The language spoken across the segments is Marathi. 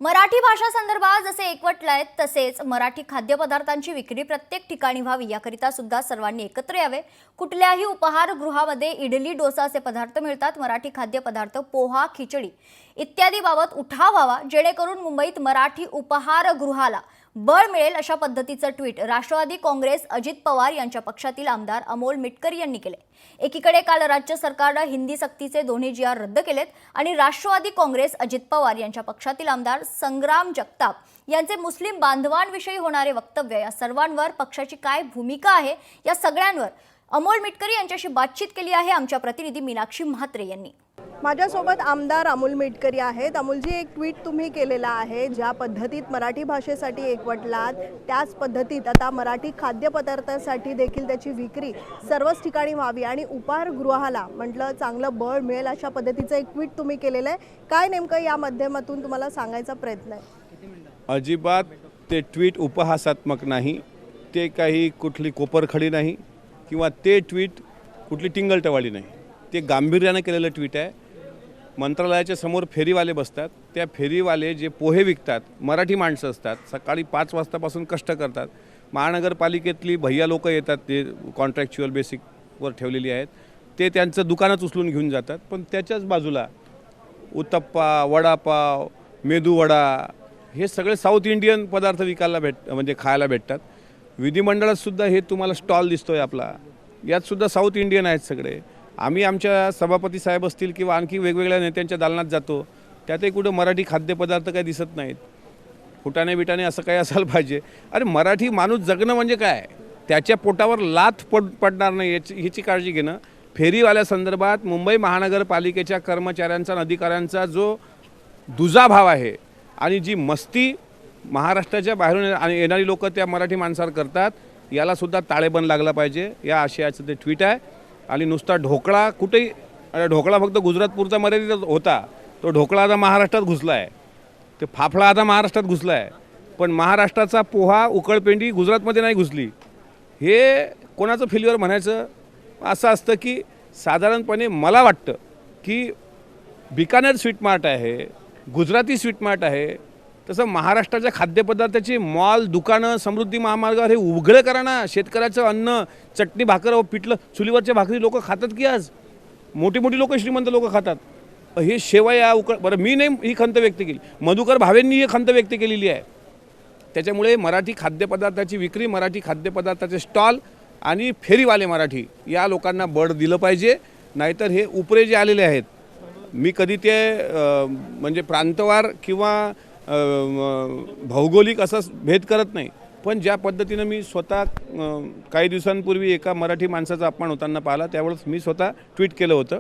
मराठी भाषा संदर्भात जसे एकवटलायत तसेच मराठी खाद्यपदार्थांची विक्री प्रत्येक ठिकाणी व्हावी याकरिता सुद्धा सर्वांनी एकत्र यावे। कुठल्याही उपहारगृहामध्ये इडली डोसा असे पदार्थ मिळतात। मराठी खाद्यपदार्थ पोहा खिचडी इत्यादी बाबत उठाव व्हावा जेणेकरून मुंबईत मराठी उपहारगृहाला बळ मिळेल अशा पद्धतीचं ट्विट राष्ट्रवादी काँग्रेस अजित पवार यांच्या पक्षातील आमदार अमोल मिटकरी यांनी केले। एकीकडे काल राज्य सरकारने हिंदी सक्तीचे दोन्ही GR रद्द केलेत आणि राष्ट्रवादी काँग्रेस अजित पवार यांच्या पक्षातील आमदार संग्राम जगताप यांचे मुस्लिम बांधवांविषयी होणारे वक्तव्य या सर्वांवर पक्षाची काय भूमिका आहे या सगळ्यांवर अमोल मिटकरी यांच्याशी बातचीत केली आहे आमच्या प्रतिनिधी मीनाक्षी म्हात्रे यांनी। माझ्यासोबत आमदार अमोल मिटकरी आहेत। अमोलजी, एक ट्विट तुम्ही केलेला आहे, ज्या पद्धतीत मराठी भाषेसाठी एकवटलात त्याच पद्धतीत आता मराठी खाद्यपदार्थांसाठी देखील त्याची विक्री सर्वच ठिकाणी व्हावी आणि उपहारगृहाला म्हटलं चांगलं बळ मिळेल अशा पद्धतीचं एक ट्विट तुम्ही केलेलं आहे। काय नेमकं या माध्यमातून तुम्हाला सांगायचा प्रयत्न आहे? अजिबात ते ट्विट उपहासात्मक नाही, ते काही कुठली कोपरखडी नाही किंवा ते ट्विट कुठली टिंगलटवाळी नाही, ते गांभीर्याने केलेलं ट्विट आहे। मंत्रालयाच्या समोर फेरीवाले बसतात, त्या फेरीवाले जे पोहे विकतात मराठी माणसं असतात, सकाळी 5 वाजतापासून कष्ट करतात। महानगरपालिकेतली भैया लोक येतात, ते कॉन्ट्रॅक्च्युअल बेसिकवर ठेवलेली आहेत, ते त्यांचं दुकानच उचलून घेऊन जातात। पण त्याच्याच बाजूला उत्तप्पा, वडापाव, मेदूवडा हे सगळे साऊथ इंडियन पदार्थ विकायला म्हणजे खायला भेटतात। विधिमंडळात सुद्धा हे तुम्हाला स्टॉल दिसतोय आपला, यात सुद्धा साऊथ इंडियन आहेत सगळे। आम्ही आमच्या सभापती साहेब असतील किंवा आणखी वेगवेगळ्या नेत्यांच्या दालनात जातो, त्यातही कुठं मराठी खाद्यपदार्थ काही दिसत नाहीत। फुटाणे बिटाणे असं काही असायला पाहिजे। अरे मराठी माणूस जगणं म्हणजे काय, त्याच्या पोटावर लाथ पडणार नाही ह्याची काळजी घेणं। फेरीवाल्यासंदर्भात मुंबई महानगरपालिकेच्या कर्मचाऱ्यांचा आणि अधिकाऱ्यांचा जो दुजाभाव आहे आणि जी मस्ती महाराष्ट्राच्या बाहेरून येणारी लोक त्या मराठी माणसावर करतात, याला सुद्धा ताळेबंद लागला पाहिजे। या आशयाचं ते ट्विट आहे। आणि नुसता ढोकळा कुठेही, ढोकळा फक्त गुजरातपूरचा मर्यादित होता, तो ढोकळा आता महाराष्ट्रात घुसला आहे, ते फाफळा आता महाराष्ट्रात घुसला आहे, पण महाराष्ट्राचा पोहा उकळपेंडी गुजरातमध्ये नाही घुसली। हे कोणाचं फेल्युअर म्हणायचं असं असतं की साधारणपणे मला वाटतं की बिकानेर स्वीट मार्ट आहे, गुजराती स्वीट मार्ट आहे, तसं महाराष्ट्राच्या खाद्यपदार्थाची मॉल दुकानं समृद्धी महामार्गावर हे उघडं करा ना। शेतकऱ्याचं अन्न, चटणी भाकर पिठलं चुलीवरच्या भाकरी लोक खातात की आज मोठी मोठी लोक, श्रीमंत लोक खातात। हे शेवया बरं, मी नाही ही खंत व्यक्त केली, मधुकर भावेंनी ही खंत व्यक्त केलेली आहे। त्याच्यामुळे मराठी खाद्यपदार्थाची विक्री, मराठी खाद्यपदार्थाचे स्टॉल आणि फेरीवाले मराठी या लोकांना बळ दिलं पाहिजे। नाहीतर हे उपरे जे आलेले आहेत, मी कधी ते म्हणजे प्रांतवार किंवा भौगोलिक असा भेद करत नाही, पण ज्या पद्धतीनं मी स्वतः काही दिवसांपूर्वी एका मराठी माणसाचा अपमान होताना पाहिला, त्यावेळेस मी स्वतः ट्विट केलं होतं,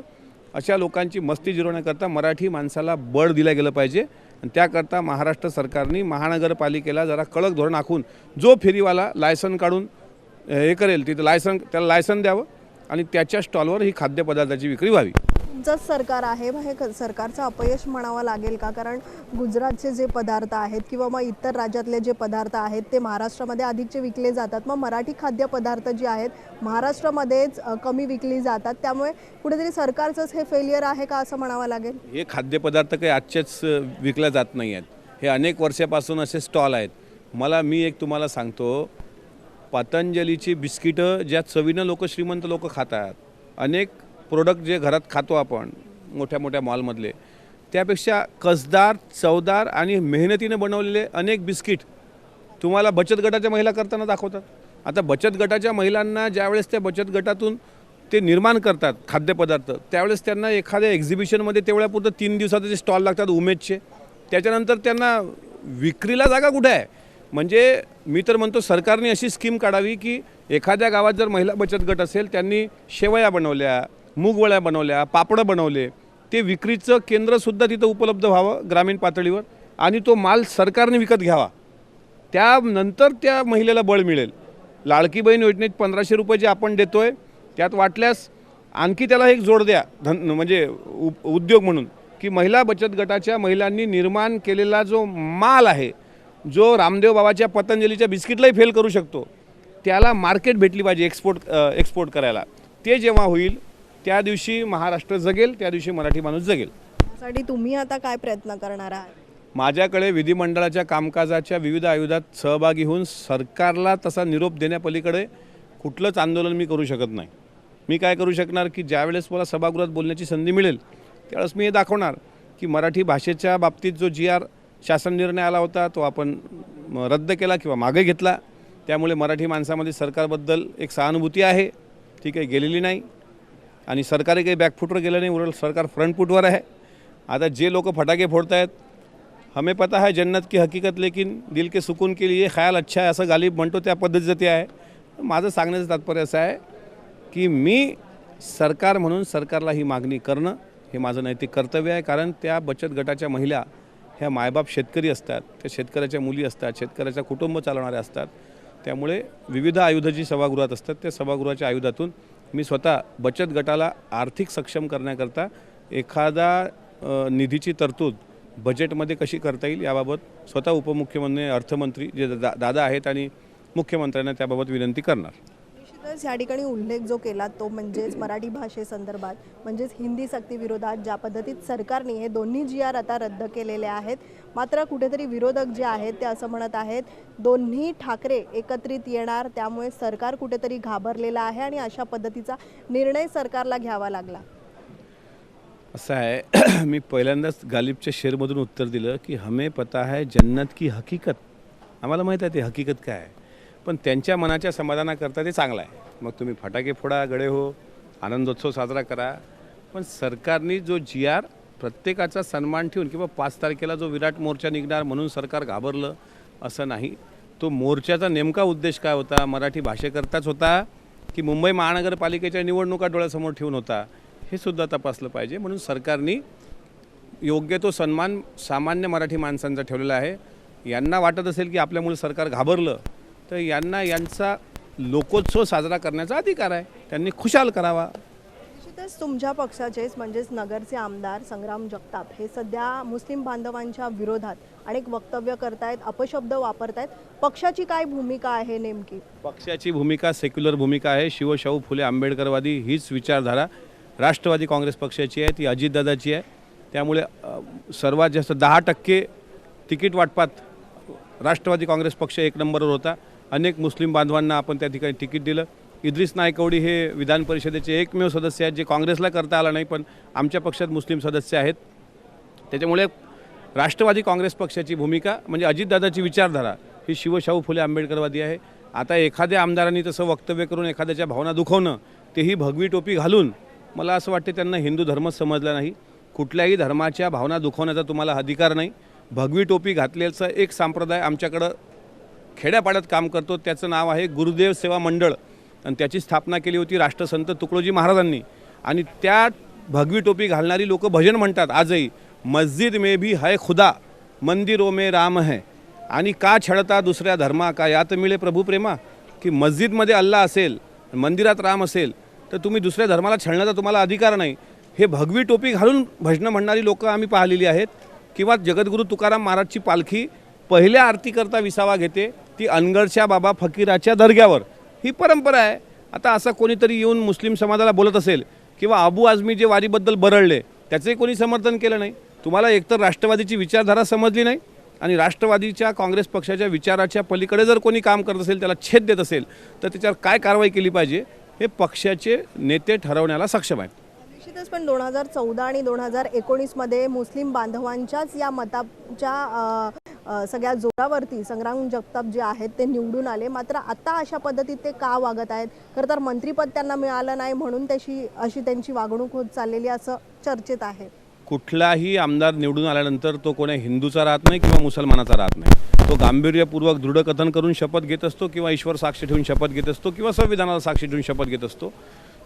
अशा लोकांची मस्ती जिरवण्याकरता मराठी माणसाला बळ दिलं गेलं पाहिजे। आणि त्याकरता महाराष्ट्र सरकारने महानगरपालिकेला जरा कडक धोरण आखून जो फेरीवाला लायसन काढून हे करेल तिथं त्याला लायसन द्यावं आणि त्याच्या स्टॉलवर ही खाद्यपदार्थाची विक्री व्हावी। तुमचं सरकार आहे, मग हे सरकारचं अपयश म्हणावं लागेल का? कारण गुजरातचे जे पदार्थ आहेत किंवा मग इतर राज्यातले जे पदार्थ आहेत ते महाराष्ट्रामध्ये अधिकचे विकले जातात, मग मराठी खाद्यपदार्थ जे आहेत महाराष्ट्रामध्येच कमी विकली जातात, त्यामुळे कुठेतरी सरकारचंच हे फेलियर आहे का असं म्हणावं लागेल? हे खाद्यपदार्थ काही आजचेच विकले जात नाही आहेत, हे अनेक वर्षापासून असे स्टॉल आहेत। मी एक तुम्हाला सांगतो, पतंजलीची बिस्किटं ज्या चवीनं लोक, श्रीमंत लोक खातात, अनेक प्रोडक्ट जे घरात खातो आपण मोठ्या मोठ्या मॉलमधले, त्यापेक्षा कसदार, चवदार आणि मेहनतीने बनवलेले अनेक बिस्किट तुम्हाला बचत गटाच्या महिला करताना दाखवतात। आता बचत गटाच्या महिलांना ज्यावेळेस त्या बचत गटातून ते निर्माण करतात खाद्यपदार्थ, त्यावेळेस त्यांना एखाद्या एक्झिबिशनमध्ये तेवढ्यापुरतं 3 दिवसाचे जे स्टॉल लागतात उमेदचे, त्याच्यानंतर त्यांना विक्रीला जागा कुठे आहे? म्हणजे मी तर म्हणतो सरकारने अशी स्कीम काढावी की एखाद्या गावात जर महिला बचत गट असेल, त्यांनी शेवया बनवल्या, मूगवळ्या बनवल्या, पापडं बनवले, ते विक्रीचं केंद्रसुद्धा तिथं उपलब्ध व्हावं ग्रामीण पातळीवर आणि तो माल सरकारने विकत घ्यावा, त्यानंतर त्या महिलेला बळ मिळेल। लाडकी बहीण योजनेत 1500 रुपये जे आपण देतोय, त्यात वाटल्यास आणखी त्याला एक जोड द्या, म्हणजे उद्योग म्हणून, की महिला बचत गटाच्या महिलांनी निर्माण केलेला जो माल आहे, जो रामदेव बाबाच्या पतंजलीच्या बिस्किटलाही फेल करू शकतो, त्याला मार्केट भेटली पाहिजे एक्सपोर्ट करायला। ते जेव्हा होईल त्या दिवशी महाराष्ट्र जगेल, त्या दिवशी मराठी माणूस जगेल। त्यासाठी तुम्ही आता काय प्रयत्न करणार आहात? माझ्याकडे विधिमंडळाच्या कामकाजाच्या विविध आयुधात सहभागी होऊन सरकारला तसा निरोप देण्यापलीकडे कुठलंच आंदोलन मी करू शकत नाही. मी काय करू शकणार की ज्यावेळेस मला सभागृहात बोलण्याची संधी मिळेल त्यावेळेस मी हे दाखवणार की मराठी भाषेच्या बाबतीत जो GR शासन निर्णय आला होता तो आपण रद्द केला किंवा मागे घेतला. त्यामुळे मराठी माणसामध्ये सरकारबद्दल एक सहानुभूती आहे, ती काही गेलेली नाही आणि सरकारही काही बॅकफूटवर गेलं नाही, उलट सरकार फ्रंटफूटवर आहे. आता जे लोक फटाके फोडत आहेत, हमें पता है जन्नत की हकीकत लेकिन दिल के सुकून के लिए ख्याल अच्छा है असं गालिब म्हणतो, त्या पद्धतीचं ते आहे. माझं सांगण्याचं तात्पर्य असं आहे की मी सरकार म्हणून सरकारला ही मागणी करणं हे माझं नैतिक कर्तव्य आहे. कारण त्या बचत गटाच्या महिला ह्या मायबाप शेतकरी असतात, त्या शेतकऱ्याच्या मुली असतात, शेतकऱ्याचं कुटुंब चालवणाऱ्या असतात. त्यामुळे विविध आयुधं जी सभागृहात असतात त्या सभागृहाच्या आयुधातून मी स्वतः बचत गटाला आर्थिक सक्षम करण्याकरता एखादा निधीची तरतूद बजेटमध्ये कशी करता येईल याबाबत स्वतः उपमुख्यमंत्री अर्थमंत्री जे दादा आहेत आणि मुख्यमंत्र्यांना त्याबाबत विनंती करणार. निश्चितच या ठिकाणी उल्लेख जो केला तो म्हणजेच मराठी भाषेसंदर्भात म्हणजेच हिंदी सक्तीविरोधात ज्या पद्धतीत सरकारने हे दोन्ही GR आता रद्द केलेले आहेत. मात्र कुठेतरी विरोधक जे आहेत ते असं म्हणत आहेत दोन्ही ठाकरे एकत्रित येणार, त्यामुळे सरकार कुठेतरी घाबरलेलं आहे आणि अशा पद्धतीचा निर्णय सरकारला घ्यावा लागला. असं आहे मी पहिल्यांदाच गालिबच्या शेरमधून उत्तर दिलं की हमें पता है जन्नत की हकीकत, आम्हाला माहीत आहे ते हकीकत काय आहे, पण त्यांच्या मनाच्या समाधानाकरता ते चांगलं आहे. मग तुम्ही फटाके फोडा, गडे हो, आनंदोत्सव साजरा करा, पण सरकारने जो GR प्रत्येकाचा सन्मान ठेवून किंवा 5 तारखेला जो विराट मोर्चा निघणार म्हणून सरकार घाबरलं असं नाही. तो मोर्चाचा नेमका उद्देश काय होता, मराठी भाषेकरताच होता की मुंबई महानगरपालिकेच्या निवडणुका डोळ्यासमोर ठेवून होता, हे सुद्धा तपासलं पाहिजे. म्हणून सरकारने योग्य तो सन्मान सामान्य मराठी माणसांचा ठेवलेला आहे. यांना वाटत असेल की आपल्यामुळे सरकार घाबरलं तर यांना यांचा लोकोत्सव साजरा करण्याचा अधिकार आहे, त्यांनी खुशाल करावा. निश्चितच तुमच्या पक्षाचेच म्हणजेच नगरचे आमदार संग्राम जगताप हे सध्या मुस्लिम बांधवांच्या विरोधात अनेक वक्तव्य करतायत, अपशब्द वापरतायत. पक्षाची काय भूमिका आहे नेमकी? पक्षाची भूमिका सेक्युलर भूमिका आहे. शिवशाहू फुले आंबेडकरवादी हीच विचारधारा राष्ट्रवादी काँग्रेस पक्षाची आहे, ती अजितदादाची आहे. त्यामुळे सर्वात जास्त 10% तिकीट वाटपात राष्ट्रवादी काँग्रेस पक्ष 1 नंबरवर होता. अनेक मुस्लिम बांधवांना आपण त्या ठिकाणी तिकीट दिलं. इद्रिस नायकवडी हे विधान परिषदेचे एकमेव सदस्य आहेत जे काँग्रेसला करता आला नाही, पण आमच्या पक्षात मुस्लिम सदस्य आहेत. त्याच्यामुळे राष्ट्रवादी काँग्रेस पक्षाची भूमिका म्हणजे अजितदादाची विचारधारा ही शिवशाहू फुले आंबेडकरवादी आहे. आता एखाद्या आमदारांनी तसं वक्तव्य करून एखाद्याच्या भावना दुखवणं, तेही भगवी टोपी घालून, मला असं वाटते त्यांना हिंदू धर्मच समजला नाही. कुठल्याही धर्माच्या भावना दुखवण्याचा तुम्हाला अधिकार नाही. भगवी टोपी घातलेलं एक संप्रदाय आमच्याकडं खेड्यापाड्यात काम करतो, त्याचं नाव आहे गुरुदेव सेवा मंडळ आणि त्याची स्थापना केली होती राष्ट्रसंत तुकडोजी महाराजांनी. आणि त्या भगवी टोपी घालणारी लोक भजन म्हणतात आजही, मस्जिद में भी है खुदा मंदिरों में राम है, आणि का छळता दुसऱ्या धर्मा का यात मिळे प्रभू प्रेमा. की मस्जिदमध्ये अल्लाह असेल, मंदिरात राम असेल तर तुम्ही दुसऱ्या धर्माला छळण्याचा तुम्हाला अधिकार नाही. हे भगवी टोपी घालून भजनं म्हणणारी लोकं आम्ही पाहिलेली आहेत. किंवा जगद्गुरू तुकाराम महाराजची पालखी पहिल्या आरतीकरता विसावा घेते, ती अनगडच्या बाबा फकीराच्या दर्ग्यावर, ही परंपरा आहे. आता असं कोणीतरी येऊन मुस्लिम समाजाला बोलत असेल किंवा अबू आझमी जे वारीबद्दल बरळले त्याचंही कोणी समर्थन केलं नाही. तुम्हाला एकतर राष्ट्रवादीची विचारधारा समजली नाही आणि राष्ट्रवादीच्या काँग्रेस पक्षाच्या विचाराच्या पलीकडे जर कोणी काम करत असेल, त्याला छेद देत असेल तर त्याच्यावर काय कारवाई केली पाहिजे हे पक्षाचे नेते ठरवण्याला सक्षम आहेत. निश्चितच पण 2014 आणि 2019मध्ये मुस्लिम बांधवांच्याच या मताच्या सगळ्या जोरावरती संग्राम जगताप जे आहेत ते निवडून आले. मात्र आता अशा पद्धतीत ते का वागत आहेत? खरं तर मंत्रिपद त्यांना मिळालं नाही म्हणून अशी त्यांची वागणूक होत चाललेली असं चर्चेत आहे. कुठलाही आमदार निवडून आल्यानंतर तो कोणी हिंदूचा राहत नाही किंवा मुसलमानाचा राहत नाही. तो गांभीर्यपूर्वक दृढकथन करून शपथ घेत असतो किंवा ईश्वर साक्षी ठेवून शपथ घेत असतो किंवा संविधानाला साक्षी ठेवून शपथ घेत असतो.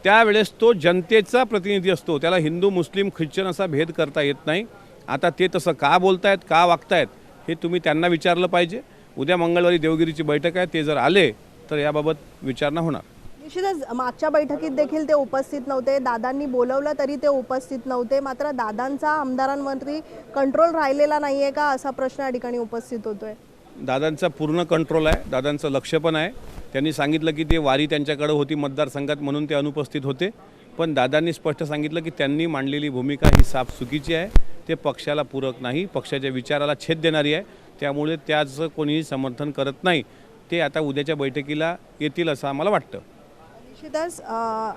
त्यावेळेस तो जनतेचा प्रतिनिधी असतो, त्याला हिंदू मुस्लिम ख्रिश्चन असा भेद करता येत नाही. आता ते तसं का बोलतायत, का वागतायत हे तुम्ही त्यांना विचारलं पाहिजे. उद्या मंगळवारी देवगिरीची बैठक आहे, ते जर आले तर याबाबत विचारणा होणार. निश्चितच मागच्या बैठकीत देखील ते उपस्थित नव्हते, दादांनी बोलवलं तरी ते उपस्थित नव्हते. मात्र दादांचा आमदारांवरती कंट्रोल राहिलेला नाही आहे का असा प्रश्न या ठिकाणी उपस्थित होतोय. दादांचा पूर्ण कंट्रोल आहे, दादांचं लक्ष पण आहे. त्यांनी सांगितलं की ते वारी त्यांच्याकडे होती मतदारसंघात म्हणून ते अनुपस्थित होते, पण दादांनी स्पष्ट सांगितलं की त्यांनी मांडलेली भूमिका ही साफ चुकीची आहे, ते पक्षाला पूरक नाही, पक्षाच्या विचाराला छेद देणारी आहे, त्यामुळे त्याचं कोणीही समर्थन करत नाही. ते आता उद्याच्या बैठकीला येतील असं आम्हाला वाटतं. निश्चितच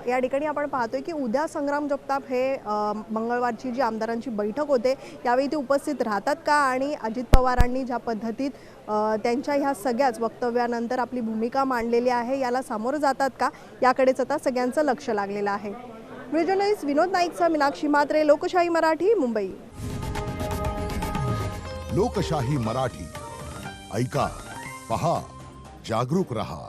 या ठिकाणी आपण पाहतोय की उद्या संग्राम जगताप हे मंगळवारची जी आमदारांची बैठक होते यावेळी ते उपस्थित राहतात का, आणि अजित पवारांनी ज्या पद्धतीत त्यांच्या ह्या सगळ्याच वक्तव्यानंतर आपली भूमिका मांडलेली आहे याला सामोरं जातात का, याकडेच आता सगळ्यांचं लक्ष लागलेलं आहे. व्हिडिओ जर्नलिस्ट विनोद नाईकसह मीनाक्षी म्हात्रे, लोकशाही मराठी, मुंबई. लोकशाही मराठी ऐका, पहा, जागरूक रहा.